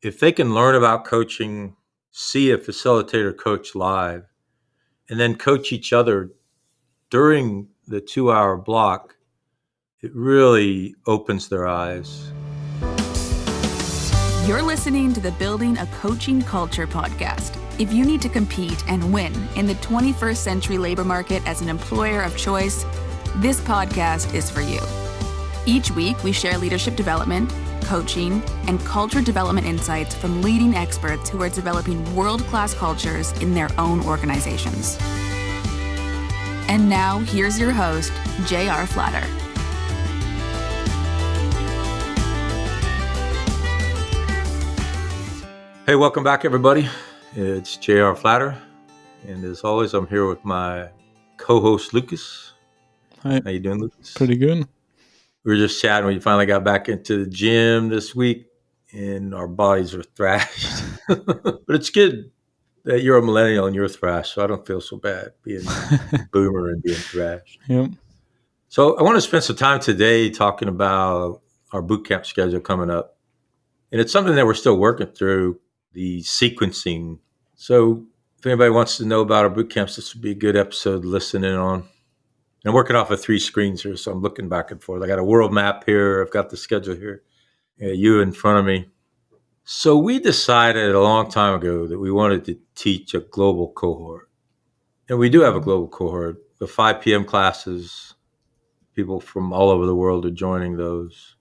if they can learn about coaching, see a facilitator coach live, and then coach each other during the 2-hour block, it really opens their eyes. You're listening to the Building a Coaching Culture podcast. If you need to compete and win in the 21st century labor market as an employer of choice, this podcast is for you. Each week, we share leadership development, coaching, and culture development insights from leading experts who are developing world-class cultures in their own organizations. And now, here's your host, J.R. Flatter. Hey, welcome back, everybody. It's J.R. Flatter, and as always, I'm here with my co-host, Lucas. Hi. How you doing, Lucas? Pretty good. We were just chatting. We finally got back into the gym this week, and our bodies are thrashed. But it's good that you're a millennial and you're thrashed, so I don't feel so bad being a boomer and being thrashed. Yep. So I want to spend some time today talking about our bootcamp schedule coming up. And it's something that we're still working through, the sequencing. So if anybody wants to know about our bootcamps, this would be a good episode to listen in on. I'm working off of 3 screens here, so I'm looking back and forth. I got a world map here. I've got the schedule here. You in front of me. So we decided a long time ago that we wanted to teach a global cohort. And we do have a global cohort. The 5 p.m. classes, people from all over the world are joining those.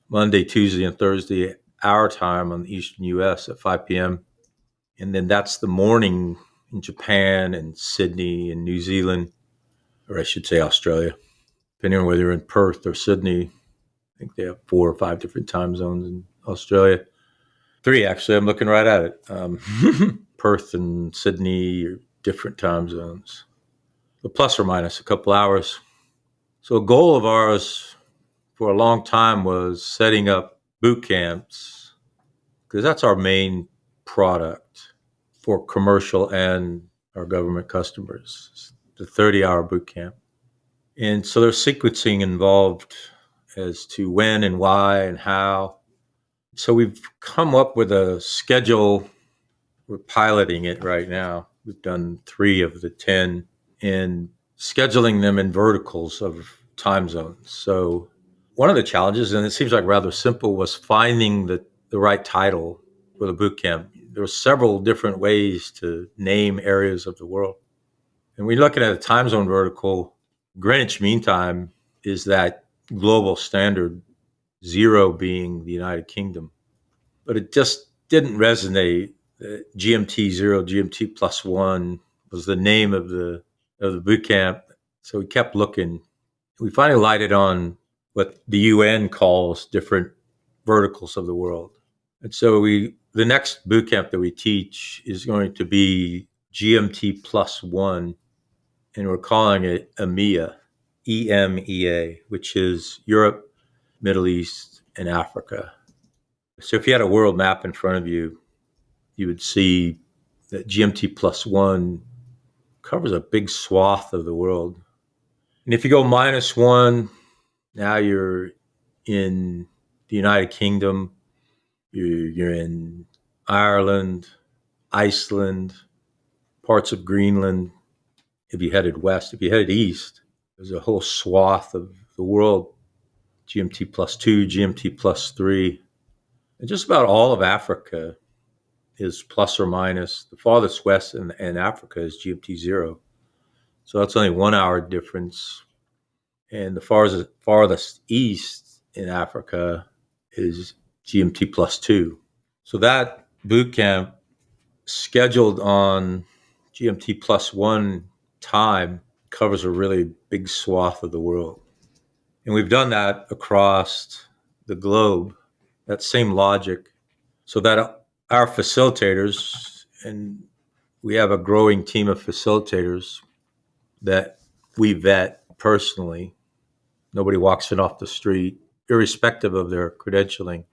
Monday, Tuesday, and Thursday, our time on the Eastern U.S. at 5 p.m. And then that's the morning in Japan and Sydney and New Zealand, or I should say Australia, depending on whether you're in Perth or Sydney. I think they have 4 or 5 different time zones in Australia. 3, actually. I'm looking right at it. Perth and Sydney are different time zones, but plus or minus a couple hours. So a goal of ours for a long time was setting up boot camps, because that's our main product for commercial and our government customers, the 30-hour boot camp. And so there's sequencing involved as to when and why and how. So we've come up with a schedule. We're piloting it right now. We've done 3 of the 10 and scheduling them in verticals of time zones. So one of the challenges, and it seems like rather simple, was finding the right title for the boot camp. There were several different ways to name areas of the world. And we're looking at a time zone vertical. Greenwich Mean Time is that global standard, 0 being the United Kingdom. But it just didn't resonate. GMT 0, GMT plus 1 was the name of the boot camp. So we kept looking. We finally lighted on what the UN calls different verticals of the world. And so the next boot camp that we teach is going to be GMT plus 1, and we're calling it EMEA, EMEA, which is Europe, Middle East, and Africa. So if you had a world map in front of you, you would see that GMT plus 1 covers a big swath of the world. And if you go -1, now you're in the United Kingdom, you're in Ireland, Iceland, parts of Greenland. If you headed west, if you headed east, there's a whole swath of the world, GMT plus 2, GMT plus 3. And just about all of Africa is plus or minus. The farthest west in Africa is GMT 0. So that's only 1 hour difference. And the farthest east in Africa is GMT plus 2. So that boot camp scheduled on GMT plus 1 time covers a really big swath of the world. And we've done that across the globe, that same logic, so that our facilitators, and we have a growing team of facilitators that we vet personally. Nobody walks in off the street, irrespective of their credentialing,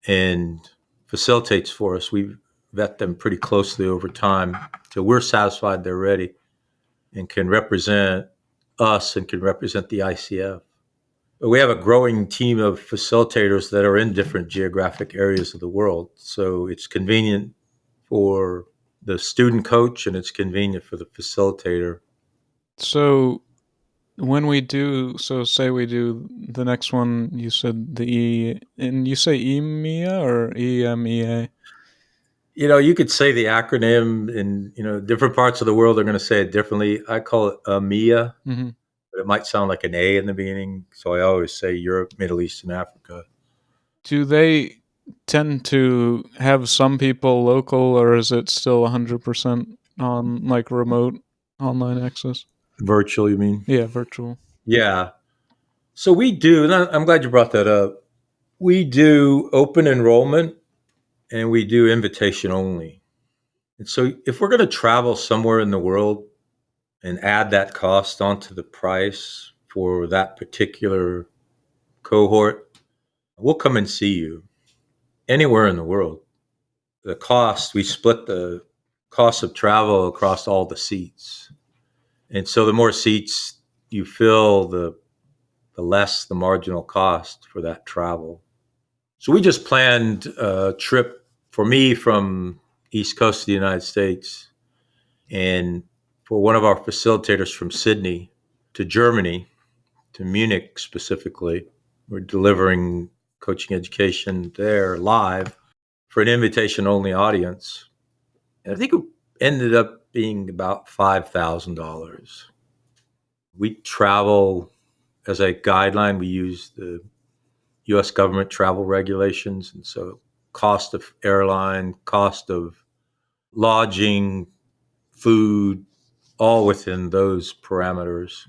and facilitates for us. We vet them pretty closely over time till we're satisfied they're ready and can represent us and can represent the ICF. But we have a growing team of facilitators that are in different geographic areas of the world. So it's convenient for the student coach and it's convenient for the facilitator. So when we do, so say we do the next one, you said the E, and you say EMEA or EMEA? You could say the acronym in, different parts of the world are going to say it differently. I call it AMEA, Mm-hmm. but it might sound like an A in the beginning. So I always say Europe, Middle East, and Africa. Do they tend to have some people local, or is it still 100% on like remote online access? Virtual, you mean? Yeah, virtual. Yeah. So we do, and I'm glad you brought that up. We do open enrollment and we do invitation only. And so if we're going to travel somewhere in the world and add that cost onto the price for that particular cohort, we'll come and see you anywhere in the world. The cost, we split the cost of travel across all the seats. And so the more seats you fill, the less the marginal cost for that travel. So we just planned a trip for me from East Coast of the United States and for one of our facilitators from Sydney to Germany, to Munich specifically. We're delivering coaching education there live for an invitation only audience. And I think it ended up being about $5,000. We travel as a guideline, we use the US government travel regulations. And so cost of airline, cost of lodging, food, all within those parameters.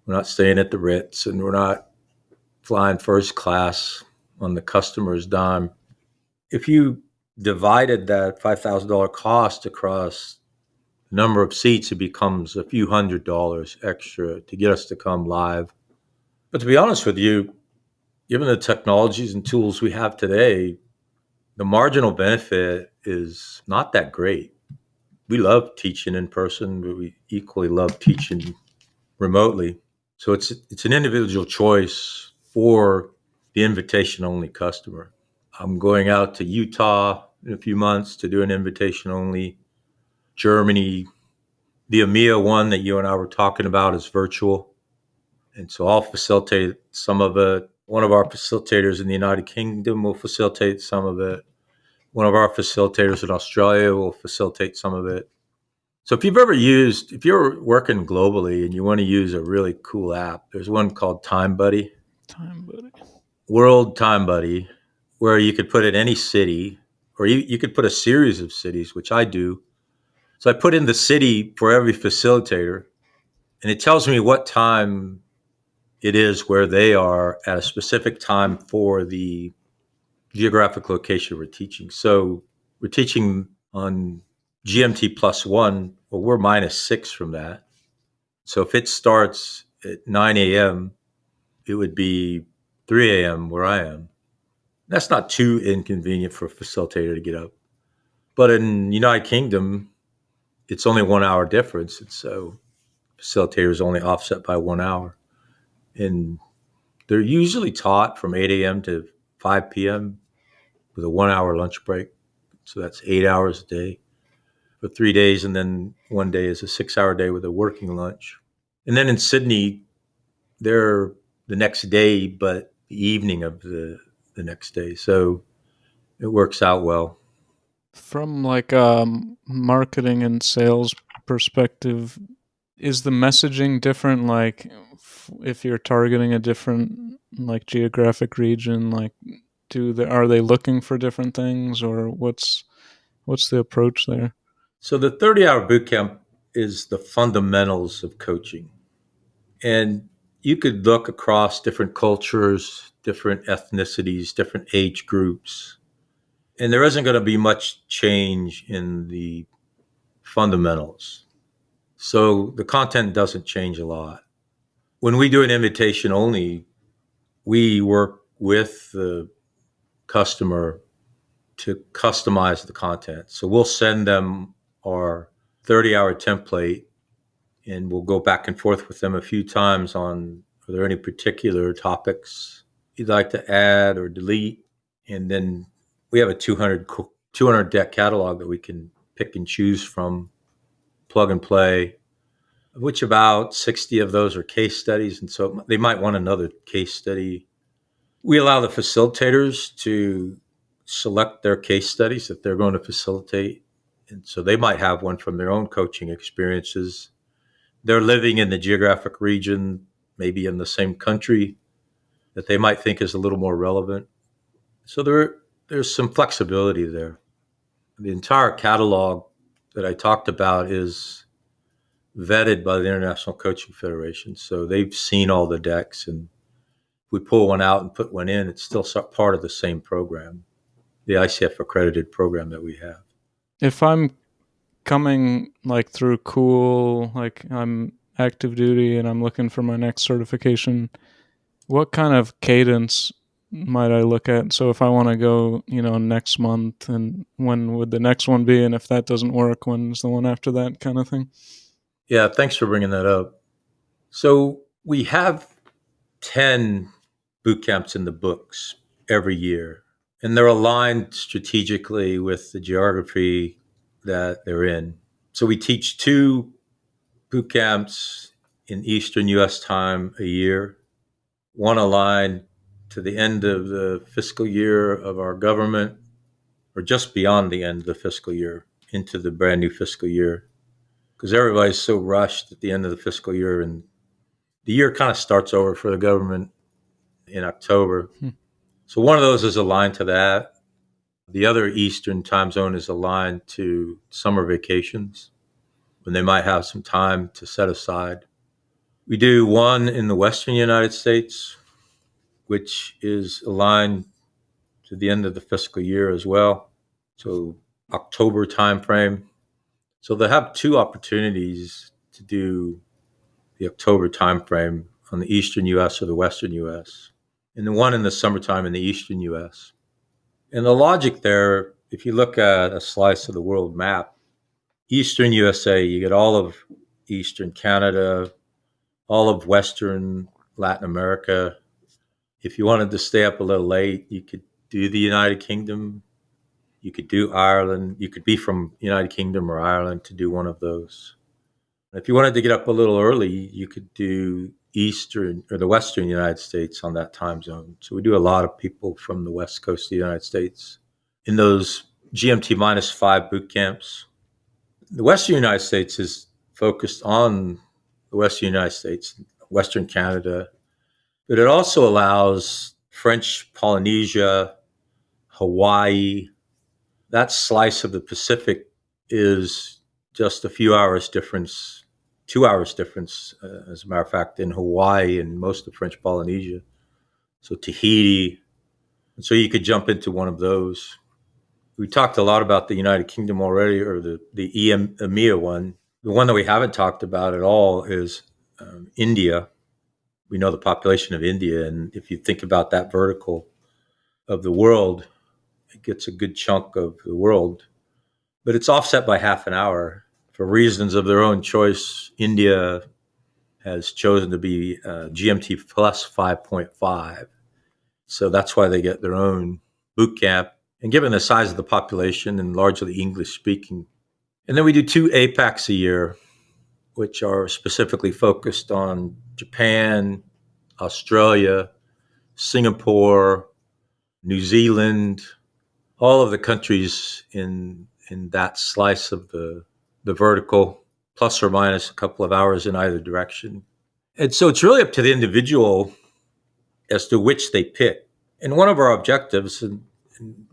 We're not staying at the Ritz and we're not flying first class on the customer's dime. If you divided that $5,000 cost across the number of seats, it becomes a few $100s extra to get us to come live. But to be honest with you, given the technologies and tools we have today, the marginal benefit is not that great. We love teaching in person, but we equally love teaching remotely. So it's an individual choice for the invitation only customer. I'm going out to Utah in a few months to do an invitation only. Germany, the EMEA one that you and I were talking about is virtual. And so I'll facilitate some of it. One of our facilitators in the United Kingdom will facilitate some of it. One of our facilitators in Australia will facilitate some of it. So if you're working globally and you want to use a really cool app, there's one called Time Buddy, Time buddy. World Time Buddy, where you could put in any city, or you could put a series of cities, which I do. So I put in the city for every facilitator, and it tells me what time it is where they are at a specific time for the geographic location we're teaching. So we're teaching on GMT +1. Well, we're -6 from that. So if it starts at 9 a.m., it would be 3 a.m. where I am. That's not too inconvenient for a facilitator to get up. But in United Kingdom, it's only 1 hour difference. And so facilitator is only offset by 1 hour. And they're usually taught from 8 a.m. to 5 p.m. with a 1 hour lunch break. So that's 8 hours a day for 3 days. And then one day is a 6 hour day with a working lunch. And then in Sydney, they're the next day, but the evening of the next day. So it works out well. From like a marketing and sales perspective, is the messaging different? Like, if you're targeting a different like geographic region, like are they looking for different things, or what's the approach there? So the 30-hour bootcamp is the fundamentals of coaching. And you could look across different cultures, different ethnicities, different age groups, and there isn't going to be much change in the fundamentals. So the content doesn't change a lot. When we do an invitation only, we work with the customer to customize the content. So we'll send them our 30-hour template and we'll go back and forth with them a few times on Are there any particular topics you'd like to add or delete? And then we have a 200 deck catalog that we can pick and choose from, plug and play, of which about 60 of those are case studies. And so they might want another case study. We allow the facilitators to select their case studies that they're going to facilitate. And so they might have one from their own coaching experiences. They're living in the geographic region, maybe in the same country, that they might think is a little more relevant. So there's some flexibility there. The entire catalog that I talked about is vetted by the International Coaching Federation. So they've seen all the decks, and if we pull one out and put one in, it's still part of the same program, the ICF accredited program that we have. If I'm coming like through cool, like I'm active duty and I'm looking for my next certification, what kind of cadence might I look at? So if I want to go, next month, and when would the next one be? And if that doesn't work, when's the one after that, kind of thing? Yeah, thanks for bringing that up. So we have 10 boot camps in the books every year, and they're aligned strategically with the geography that they're in. So we teach 2 boot camps in Eastern U.S. time a year, one aligned to the end of the fiscal year of our government, or just beyond the end of the fiscal year into the brand new fiscal year, because everybody's so rushed at the end of the fiscal year, and the year kind of starts over for the government in October. So one of those is aligned to that. The other Eastern time zone is aligned to summer vacations, when they might have some time to set aside. We do one in the Western United States, which is aligned to the end of the fiscal year as well. So October timeframe. So they have 2 opportunities to do the October timeframe on the Eastern U.S. or the Western U.S., and the one in the summertime in the Eastern U.S. And the logic there, if you look at a slice of the world map, Eastern USA, you get all of Eastern Canada, all of Western Latin America. If you wanted to stay up a little late, you could do the United Kingdom. You could do Ireland. You could be from United Kingdom or Ireland to do one of those. If you wanted to get up a little early, you could do Eastern or the Western United States on that time zone. So we do a lot of people from the West Coast of the United States in those GMT -5 boot camps. The Western United States is focused on the Western United States, Western Canada, but it also allows French Polynesia, Hawaii. That slice of the Pacific is just a few hours difference, 2 hours difference, as a matter of fact, in Hawaii and most of French Polynesia. So Tahiti. And so you could jump into one of those. We talked a lot about the United Kingdom already, or the EMEA one. The one that we haven't talked about at all is India. We know the population of India, and if you think about that vertical of the world, it gets a good chunk of the world. But it's offset by half an hour. For reasons of their own choice, India has chosen to be GMT plus 5.5. So that's why they get their own boot camp. And given the size of the population and largely English speaking. And then we do 2 APACs a year, which are specifically focused on Japan, Australia, Singapore, New Zealand, all of the countries in that slice of the vertical, plus or minus a couple of hours in either direction. And so it's really up to the individual as to which they pick. And one of our objectives, and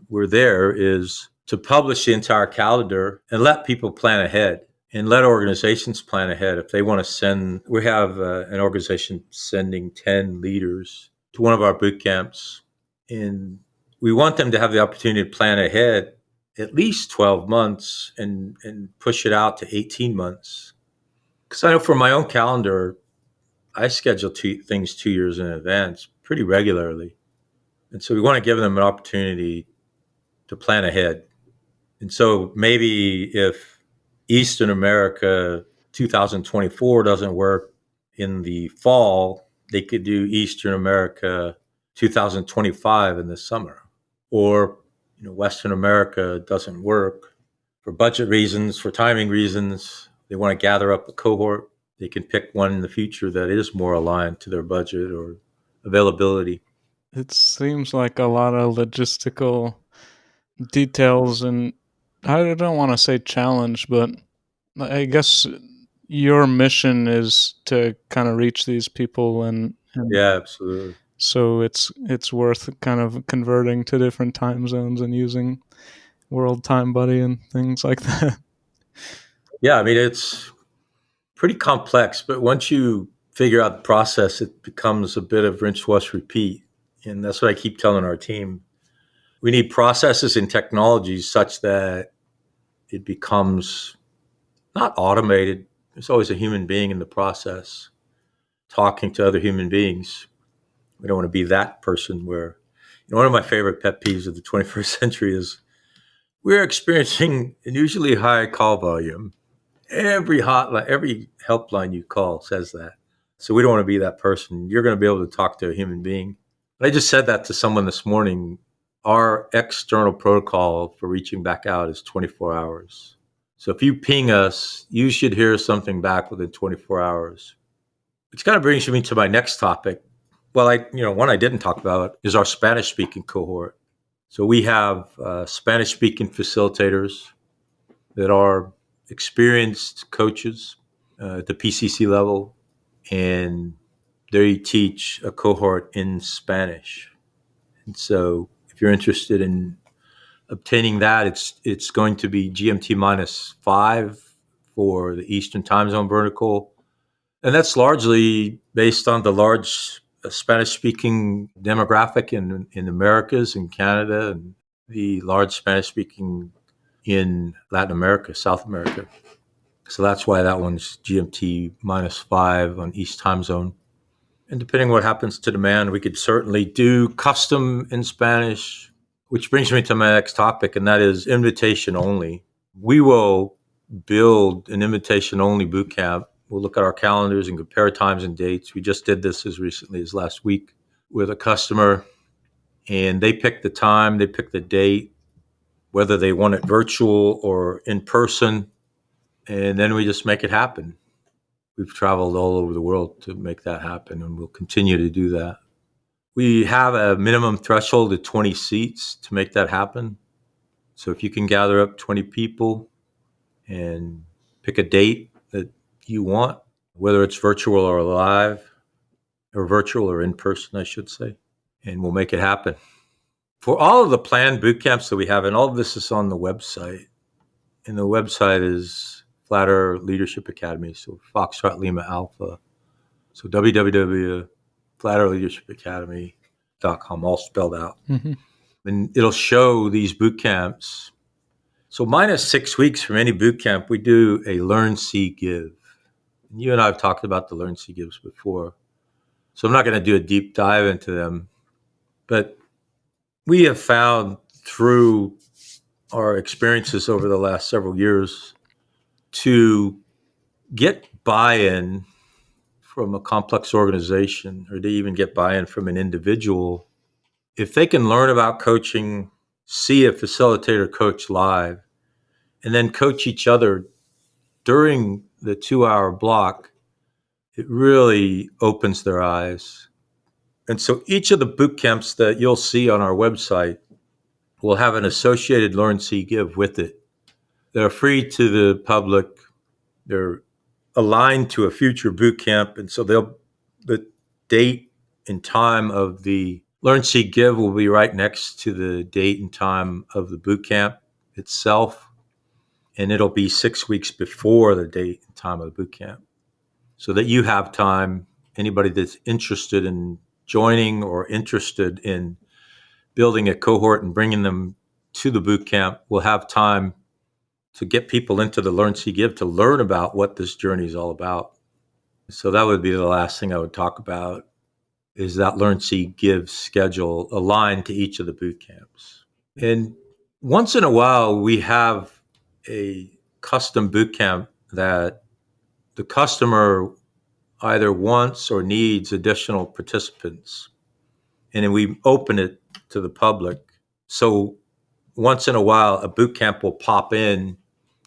we're there, is to publish the entire calendar and let people plan ahead and let organizations plan ahead. If they want to send, we have an organization sending 10 leaders to one of our boot camps, and we want them to have the opportunity to plan ahead at least 12 months and push it out to 18 months. Because I know for my own calendar, I schedule things 2 years in advance pretty regularly. And so we want to give them an opportunity to plan ahead. And so maybe if Eastern America 2024 doesn't work in the fall, they could do Eastern America 2025 in the summer. Or, Western America doesn't work for budget reasons, for timing reasons. They want to gather up a cohort. They can pick one in the future that is more aligned to their budget or availability. It seems like a lot of logistical details, and I don't want to say challenge, but I guess your mission is to kind of reach these people, and Yeah, absolutely. so it's worth kind of converting to different time zones and using World Time Buddy and things like that. Yeah, I mean, it's pretty complex, but once you figure out the process, it becomes a bit of rinse, wash, repeat. And that's what I keep telling our team. We need processes and technologies such that it becomes not automated. There's always a human being in the process talking to other human beings. We don't want to be that person where, one of my favorite pet peeves of the 21st century is we're experiencing an unusually high call volume. Every hotline, every helpline you call says that. So we don't want to be that person. You're going to be able to talk to a human being. And I just said that to someone this morning. Our external protocol for reaching back out is 24 hours. So if you ping us, you should hear something back within 24 hours. Which kind of brings me to my next topic. Well, one I didn't talk about is our Spanish-speaking cohort. So we have Spanish-speaking facilitators that are experienced coaches at the PCC level, and they teach a cohort in Spanish. And so if you're interested in obtaining that, it's going to be GMT -5 for the Eastern Time Zone vertical. And that's largely based on the large Spanish-speaking demographic in Americas and Canada, and the large Spanish-speaking in Latin America, South America. So that's why that one's GMT -5 on East Time Zone. And depending on what happens to demand, we could certainly do custom in Spanish, which brings me to my next topic, and that is invitation only. We will build an invitation only boot camp. We'll look at our calendars and compare times and dates. We just did this as recently as last week with a customer, and they picked the time, they picked the date, whether they want it virtual or in person, and then we just make it happen. We've traveled all over the world to make that happen, and we'll continue to do that. We have a minimum threshold of 20 seats to make that happen. So if you can gather up 20 people and pick a date that you want, whether it's virtual or live, or virtual or in person, I should say, and we'll make it happen. For all of the planned boot camps that we have, and all of this is on the website, and the website is Flat Earth Leadership Academy, so Foxtrot Lima Alpha. So www.flatearthleadershipacademy.com, all spelled out. Mm-hmm. And it'll show these boot camps. So -6 weeks from any boot camp, we do a Learn, See, Give. And you and I have talked about the Learn, See, Gives before. So I'm not going to do a deep dive into them. But we have found through our experiences over the last several years to get buy-in from a complex organization, or to even get buy-in from an individual, if they can learn about coaching, see a facilitator coach live, and then coach each other during the 2-hour block, it really opens their eyes. And so each of the boot camps that you'll see on our website will have an associated Learn, See, Give with it. They're free to the public. They're aligned to a future boot camp. And so the date and time of the Learn, See, Give will be right next to the date and time of the boot camp itself. And it'll be 6 weeks before the date and time of the boot camp, so that you have time, anybody that's interested in joining or interested in building a cohort and bringing them to the boot camp, will have time to get people into the Learn, See, Give, to learn about what this journey is all about. So that would be the last thing I would talk about, is that Learn, See, Give schedule aligned to each of the boot camps. And once in a while, we have a custom boot camp that the customer either wants or needs additional participants. And then we open it to the public. So once in a while, a boot camp will pop in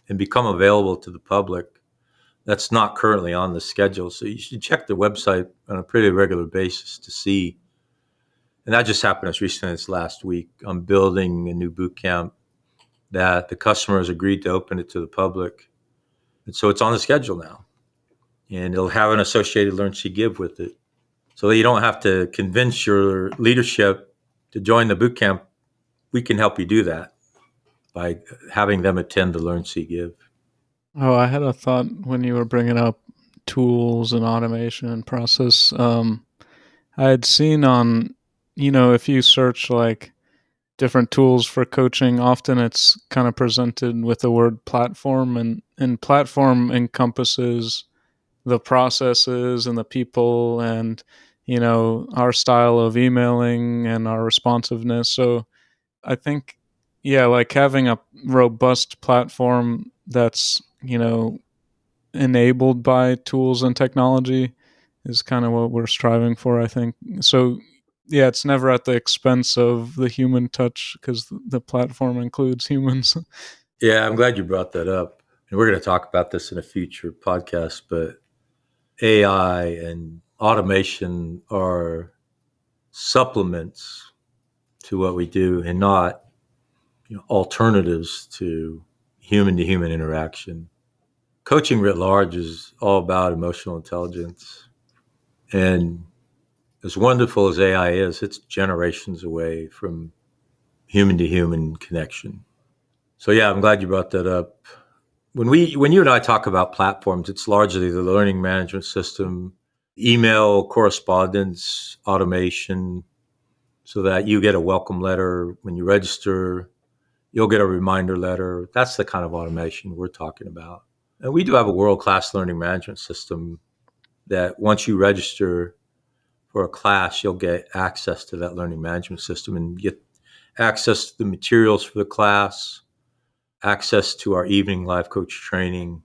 and become available to the public. That's not currently on the schedule. So you should check the website on a pretty regular basis to see. And that just happened as recently as last week. I'm building a new boot camp that the customers agreed to open it to the public. And so it's on the schedule now. And it'll have an associated Learn, See, Give with it. So that you don't have to convince your leadership to join the boot camp. We can help you do that by having them attend the Learn, See, Give. Oh, I had a thought when you were bringing up tools and automation and process. I had seen on, if you search like different tools for coaching, often it's kind of presented with the word platform, and platform encompasses the processes and the people and, our style of emailing and our responsiveness. So I think, like having a robust platform that's, enabled by tools and technology is kind of what we're striving for, I think. So, it's never at the expense of the human touch because the platform includes humans. Yeah, I'm glad you brought that up. And we're going to talk about this in a future podcast, but AI and automation are supplements to what we do and not alternatives to human interaction. Coaching writ large is all about emotional intelligence. And as wonderful as AI is, it's generations away from human to human connection. So yeah, I'm glad you brought that up. When you and I talk about platforms, it's largely the learning management system, email correspondence, automation, so that you get a welcome letter when you register, you'll get a reminder letter. That's the kind of automation we're talking about. And we do have a world-class learning management system that once you register for a class, you'll get access to that learning management system and get access to the materials for the class, access to our evening live coach training,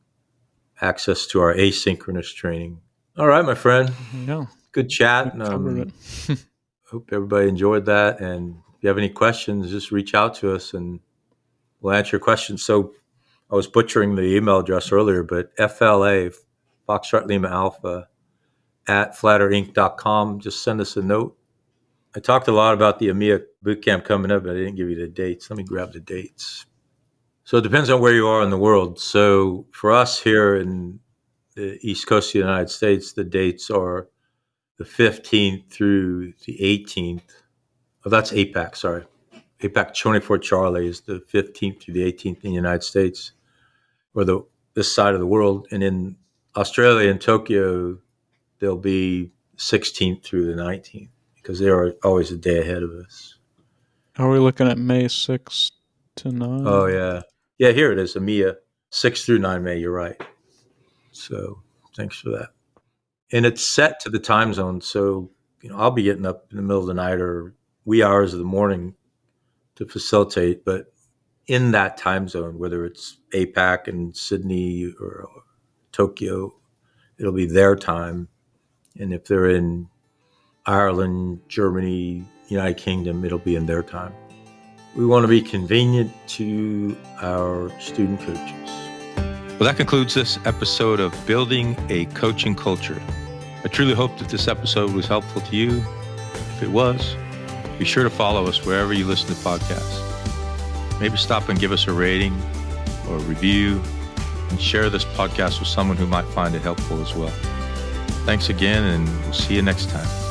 access to our asynchronous training. All right, my friend. Yeah. Good chat. Covered it. Hope everybody enjoyed that. And if you have any questions, just reach out to us and we'll answer your questions. So I was butchering the email address earlier, but FLA, Foxtrot Lima Alpha, at flatterinc.com. Just send us a note. I talked a lot about the EMEA bootcamp coming up, but I didn't give you the dates. Let me grab the dates. So it depends on where you are in the world. So for us here in the East Coast of the United States, the dates are the 15th through the 18th. Oh, that's APAC, sorry. APAC 24 Charlie is the 15th through the 18th in the United States, or this side of the world. And in Australia and Tokyo, they'll be 16th through the 19th because they are always a day ahead of us. Are we looking at May 6th to 9? Oh, yeah. Yeah, here it is, EMEA, 6 through 9 May. You're right. So thanks for that. And it's set to the time zone. So, I'll be getting up in the middle of the night or wee hours of the morning to facilitate. But in that time zone, whether it's APAC and Sydney or Tokyo, it'll be their time. And if they're in Ireland, Germany, United Kingdom, it'll be in their time. We want to be convenient to our student coaches. Well, that concludes this episode of Building a Coaching Culture. I truly hope that this episode was helpful to you. If it was, be sure to follow us wherever you listen to podcasts. Maybe stop and give us a rating or a review and share this podcast with someone who might find it helpful as well. Thanks again, and we'll see you next time.